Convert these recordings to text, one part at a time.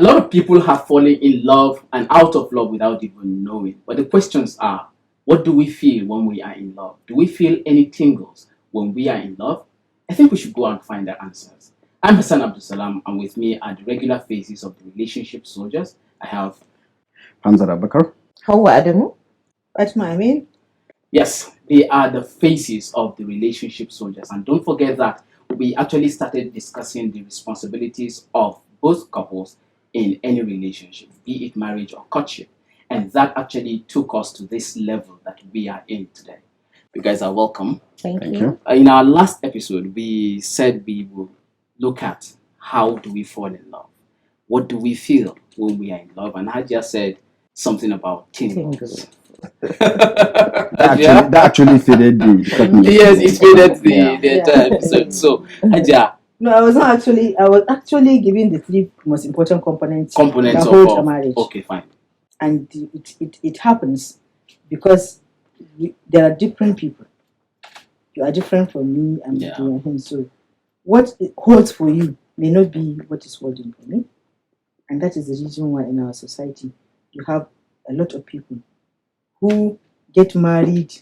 lot of people have fallen in love and out of love without even knowing. But the questions are, what do we feel when we are in love? Do we feel any tingles when we are in love? I think we should go and find the answers. I'm Hassan Abdul Salam, and with me are the regular faces of the relationship soldiers. I have Hamza Abakar. How Adamu? Fatma Amin. Yes, they are the faces of the relationship soldiers. And don't forget that we actually started discussing the responsibilities of both couples in any relationship, be it marriage or courtship. And that actually took us to this level that we are in today. You guys are welcome. Thank you. In our last episode, we said we will look at how do we fall in love? What do we feel when we are in love? And Hadia said something about tingles. That actually faded the Yes, it faded the entire episode. So, Hadia. No, I was actually giving the three most important components Of a marriage. Okay, fine. And it happens because there are different people. You are different from me and him. So what it holds for you may not be what is holding for me. And that is the reason why in our society you have a lot of people who get married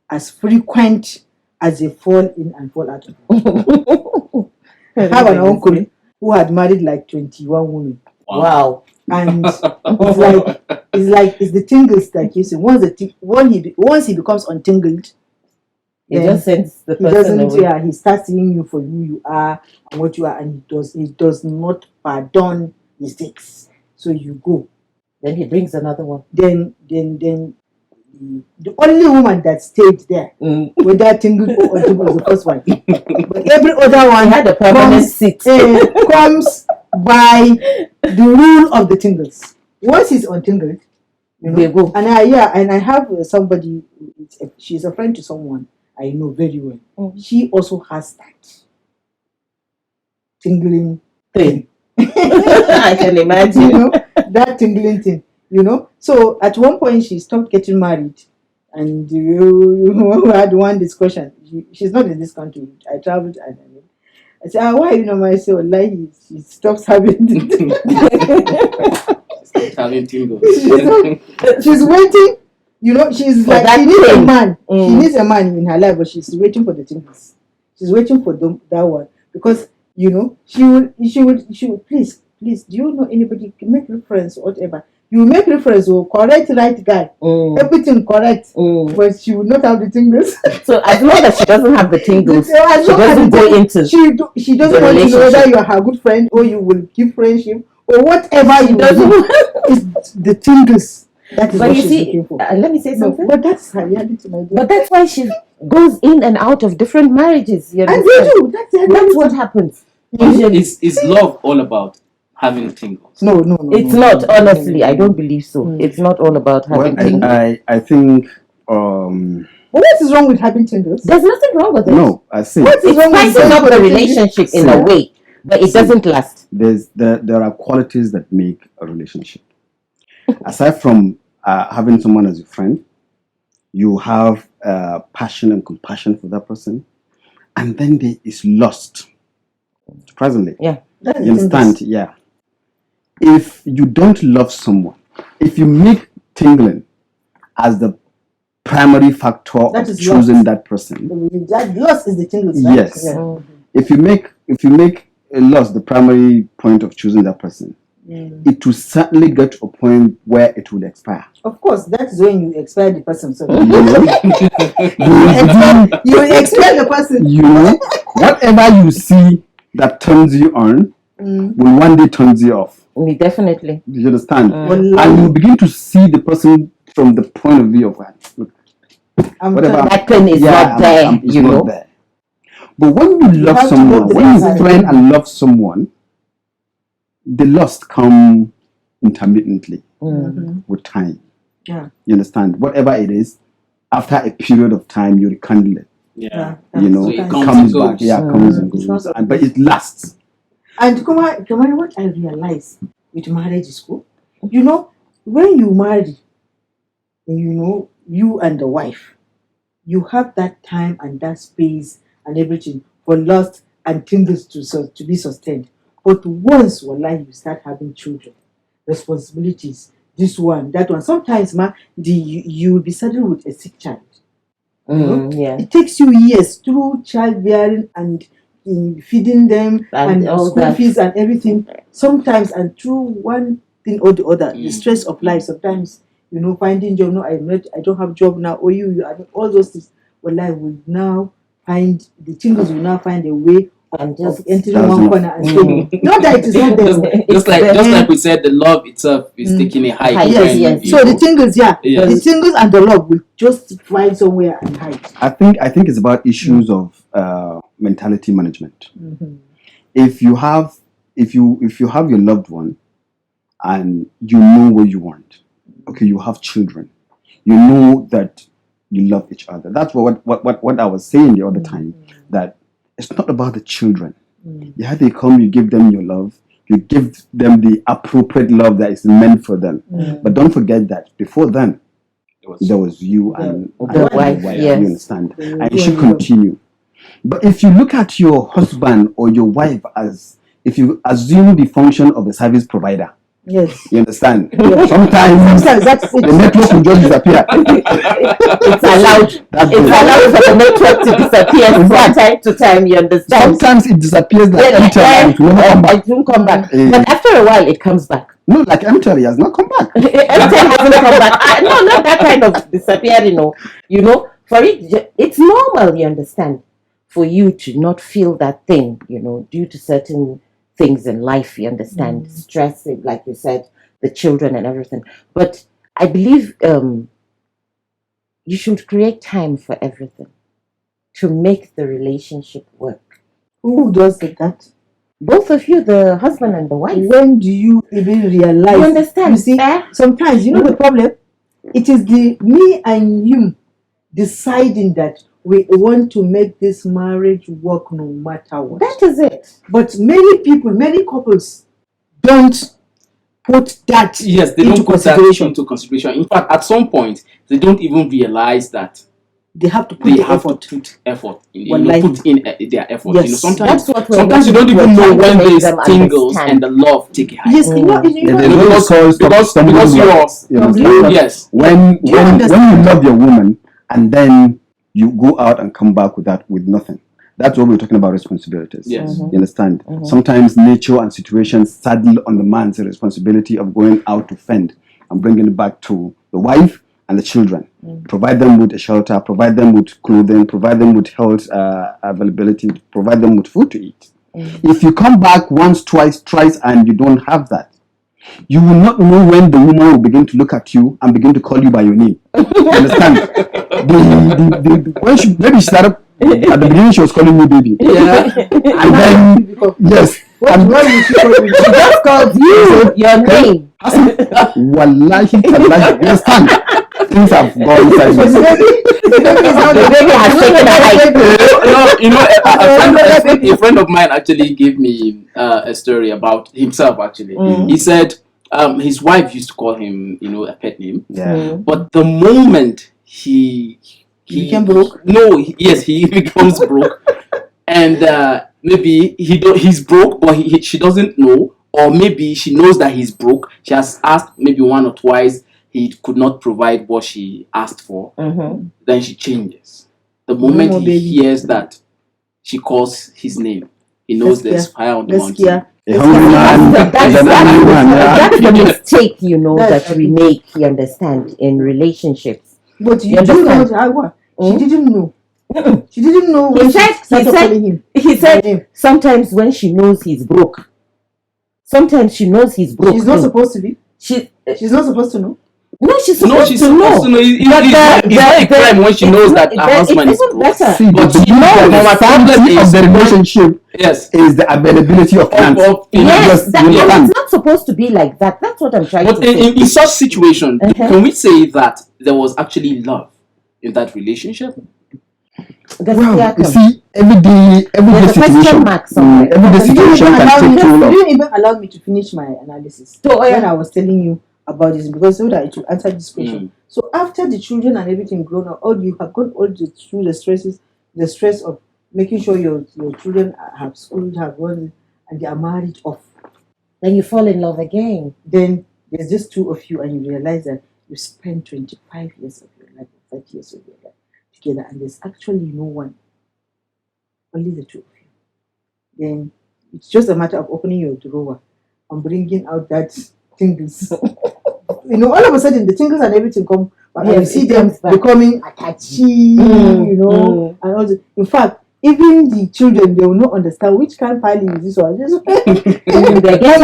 as frequent as they fall in and fall out of love. I have an uncle who had married like 21 women. Wow. And it's the tingles that gives him. Once he becomes untingled, he just sends the person he doesn't. away. Yeah, he starts seeing you for who you are and what you are, and he does not pardon mistakes. So you go. Then he brings another one. Then the only woman that stayed there, whether tingled or untingled, was the first one. But every other one had a permanent seat. Comes by the rule of the tingles. Once he's untingled, they go. And I have somebody. She's a friend to someone I know very well. She also has that tingling thing. I can imagine. That tingling thing. So at one point she stopped getting married, and we had one discussion. She's not in this country. I traveled and I said, why are you not married? I said, wallahi, she stops having tingles. She's waiting. She's like, she needs a man. She needs a man in her life, but she's waiting for the tingles. She's waiting for that one because she would please, do you know anybody can make reference or whatever? You make reference or correct right guy, everything correct, but she would not have the tingles. So as long as she doesn't have the tingles, she doesn't go into. She doesn't want to know whether you are her good friend or you will give friendship or whatever you do. It's the tingles. That is what she's looking for. Let me say something. But that's her reality, my dear. But that's why she goes in and out of different marriages. And they do. That's what happens. Is love all about having tingles? No. It's not, honestly. I don't believe so. It's not all about having tingles. I think. What is wrong with having tingles? There's nothing wrong with it. No, I see. What is wrong with spices up the relationship in a way, but it doesn't last. There are qualities that make a relationship. Aside from having someone as a friend, you have passion and compassion for that person, and then there is lust. Surprisingly, yeah, you understand? Yeah. If you don't love someone, if you make tingling as the primary factor of choosing that person, that lust is the tingles, right? Yes. Yeah. If you make lust the primary point of choosing that person, it will certainly get to a point where it will expire. Of course, that's when you expire the person. So you will expire the person. Whatever you see that turns you on will one day turn you off. Definitely. You understand? And you begin to see the person from the point of view of whatever. That pen is not there. It's not there. But when you love someone, when you plan and love someone, the lust come intermittently with time. Yeah. You understand? Whatever it is, after a period of time, you rekindle it. Yeah. So it comes back. Yeah, comes and goes. But it lasts. And Kumar, what I realize with marriage is cool. When you marry, you and the wife, you have that time and that space and everything for lust and tingles to be sustained. But once, wallahi, you start having children, responsibilities. This one, that one. Sometimes, you will be saddled with a sick child. Yeah. It takes you years through childbearing and in feeding them and all school that. fees and everything. Sometimes, and through one thing or the other, the stress of life. Sometimes, finding job. No, I don't have job now. Or all those things. Well, I will now find the things will now find a way And of just entering one corner and staying. Not that it is not there. just like we said, the love itself is taking a hike. Yes. So the thing is, the Yes. singles and the love will just find somewhere and hide. I think it's about issues of mentality management. If you have your loved one and you know what you want, okay, you have children, you know that you love each other. That's what I was saying the other time, that it's not about the children. Yeah, they come, you give them your love, you give them the appropriate love that is meant for them. But don't forget that before then, there was you and the wife. You Yes. understand? And it should continue. But if you look at your husband or your wife as, if you assume the function of a service provider, yes, you understand? Sometimes that's the network will just disappear. It's allowed. It's allowed for the network to disappear from time to time. You understand? Sometimes it disappears like MTL. It will never come back. It won't come back. But after a while, it comes back. No, like MTL has not come back. MTL hasn't come back. No, not that kind of disappear. For it, it's normal. You understand? For you to not feel that thing, due to certain things in life, you understand, stress, like you said, the children and everything. But I believe you should create time for everything to make the relationship work. Who does that? Both of you, the husband and the wife. When do you even realize? You understand? You see, sometimes the problem. It is the me and you deciding that we want to make this marriage work no matter what. That is it. But many couples don't put that Yes, they into don't put that consideration. into consideration. In fact, at some point, they don't even realize that They have to put they the have effort. to put effort. Wallahi. Put in their effort. Yes. Sometimes That's what you don't even know when there's tingles and the love take a hike. Yes, because you're yes. When you love your woman and then you go out and come back with nothing. That's what we're talking about, responsibilities. Yes. You understand? Sometimes nature and situations saddle on the man's responsibility of going out to fend and bringing it back to the wife and the children. Provide them with a shelter, provide them with clothing, provide them with health availability, provide them with food to eat. If you come back once, twice, thrice, and you don't have that, you will not know when the woman will begin to look at you and begin to call you by your name. You understand? Maybe she started at the beginning, she was calling you baby. Yeah. And then, yes. And why would she call you? She just called you your name. Wallahi, tallahi, you understand? Things have gone sideways. The baby has taken a hike. A friend of mine actually gave me a story about himself. Actually, he said his wife used to call him, a pet name. Yeah. But the moment he became broke. He becomes broke, and maybe he's broke, but she doesn't know, or maybe she knows that he's broke. She has asked maybe one or twice. He could not provide what she asked for. Then she changes. The moment he hears that she calls his name, he knows there's fire on the mountain. That's the mistake, that we make, you understand, in relationships. But you do know how she didn't know. She didn't know when she started calling him. He said sometimes when she knows he's broke. Sometimes she knows he's broke. She's not supposed to be. She's not supposed to know. No, she's supposed to know. It's not a crime when she knows that her husband is broke. See, but she knows the problem of the relationship is the availability of hands. Yes, it's not supposed to be like that. That's what I'm trying to say. In such situation, can we say that there was actually love in that relationship? Well, you see, every day situation. Every day situation can take too long. You didn't even allow me to finish my analysis when I was telling you about this, because so that it will answer this question. So after the children and everything grown up, you have gone through the stress of making sure your children have school, have run, and they are married off. Then you fall in love again. Then there's just two of you, and you realize that you spend 25 years of your life, or 30 years of your life together, and there's actually no one, only the two of you. Then it's just a matter of opening your drawer and bringing out that tingles. All of a sudden the tingles and everything come, but you see them becoming attached, and all the, in fact, even the children, they will not understand which kind of filing is this one. Mom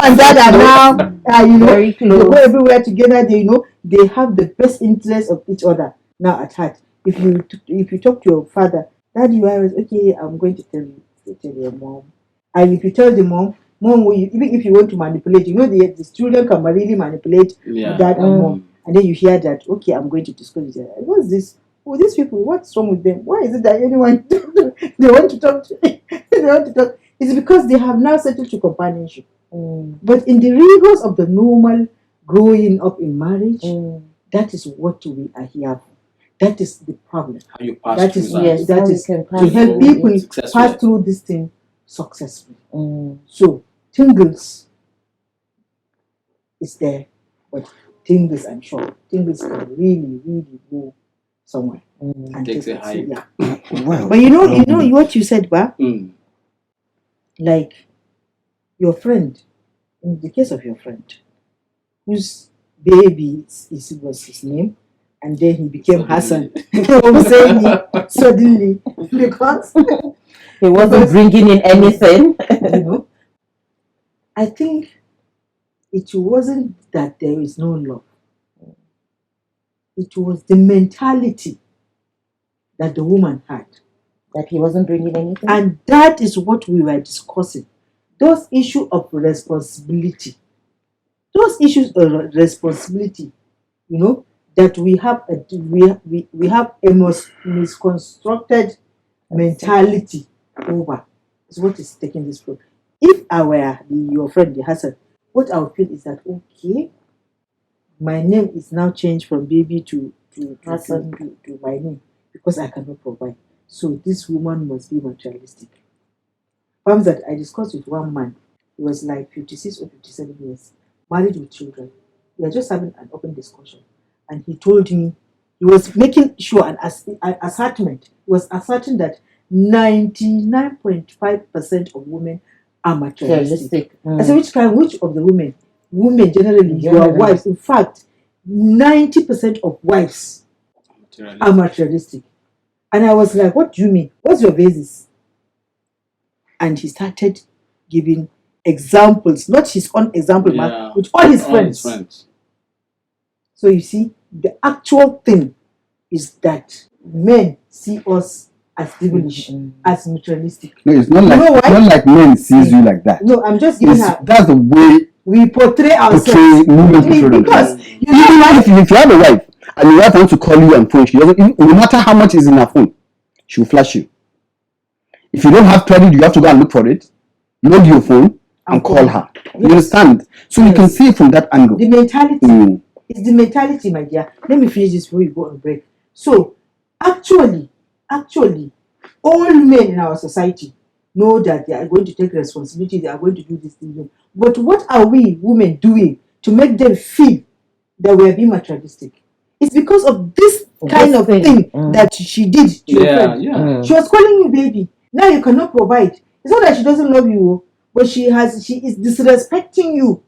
and dad are now, very close. They go everywhere together. They have the best interest of each other now at heart. If you talk to your father, Daddy, you are okay. I'm going to tell your mom. And if you tell the mom will even if you want to manipulate, the children can really manipulate dad and mom. And then you hear that, okay, I'm going to discuss it. What's this? Oh, these people, what's wrong with them? Why is it that anyone they want to talk to? They want to talk. It's because they have now settled to companionship. But in the rigors of the normal growing up in marriage, that is what we are here for. That is the problem. How you pass that through is that. yes, that is to help people pass through this thing successfully. So tingles is there, but tingles, I'm sure, tingles can really, really go somewhere. And takes a hike. Yeah. Wow. But what you said, like your friend, in the case of your friend, whose baby was his name, and then he became Hassan. Suddenly, because he wasn't bringing in anything. I think it wasn't that there is no love. It was the mentality that the woman had. That he wasn't bringing anything? And that is what we were discussing. Those issues of responsibility. That we have a misconstructed mentality over is what is taking this problem. If I were your friend, the Hassan, what I would feel is that, okay, my name is now changed from baby to Hassan to my name because I cannot provide. So this woman must be materialistic. Perhaps that I discussed with one man, he was like 56 or 57 years, married with children. We were just having an open discussion. And he told me, he was making sure an assertion. He was asserting that 99.5% of women are materialistic. I said, which of the women? Women generally, your wives. In fact, 90% of wives are materialistic. And I was like, what do you mean? What's your basis? And he started giving examples, not his own example, but with all his friends. So you see, the actual thing is that men see us as devilish, as materialistic. No, it's not like men sees you like that. No, I'm just giving her. That's the way we portray ourselves. Because if you have a wife and your wife wants to call you on phone, she doesn't. No matter how much is in her phone, she will flash you. If you don't have credit, you have to go and look for it, load your phone, and call her. You understand? So you can see it from that angle. The mentality. It's the mentality, my dear. Let me finish this before we go on break. So, actually, all men in our society know that they are going to take responsibility, they are going to do this thing. But what are we women doing to make them feel that we are being materialistic? It's because of this kind of thing that she did to your friend. She was calling you baby. Now you cannot provide. It's not that she doesn't love you, but she is disrespecting you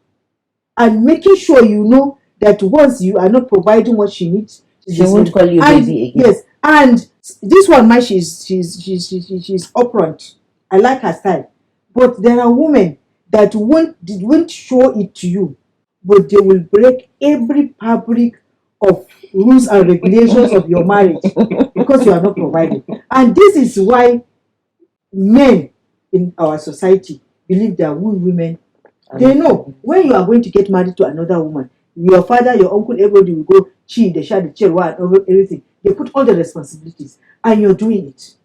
and making sure you know that once you are not providing what she needs, she won't call you baby again. Yes, and this one, she's upfront. I like her style, but there are women that won't show it to you, but they will break every fabric of rules and regulations of your marriage because you are not providing. And this is why men in our society believe that we women, they know when you are going to get married to another woman, your father, your uncle, everybody will go, they share the chair, everything. They put all the responsibilities, and you're doing it.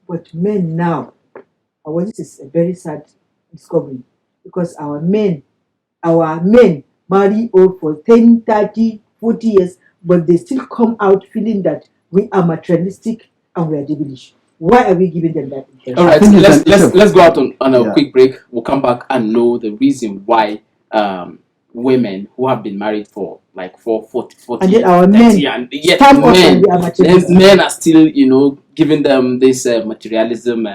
But men now, this is a very sad discovery, because our men marry old for 10, 30, 40 years, but they still come out feeling that we are materialistic and we are devilish. Why are we giving them that impression? All right, let's go out on a quick break. We'll come back and know the reason why women who have been married for like 40 And yet years, our 30 men and yet stand up and men, be materialistic. men are still, giving them this materialism,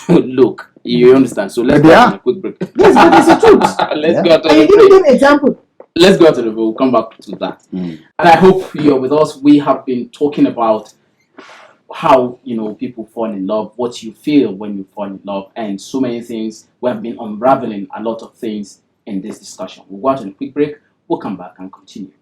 look. You understand? So let's But go they out are. on a quick break. Yes, but it's the truth. Let's Yeah. go out on And a you give break. them example. Let's go out to the break. We'll come back to that. Mm. And I hope you're with us. We have been talking about how people fall in love, what you feel when you fall in love, and so many things. We have been unraveling a lot of things in this discussion. We'll go out on a quick break. We'll come back and continue.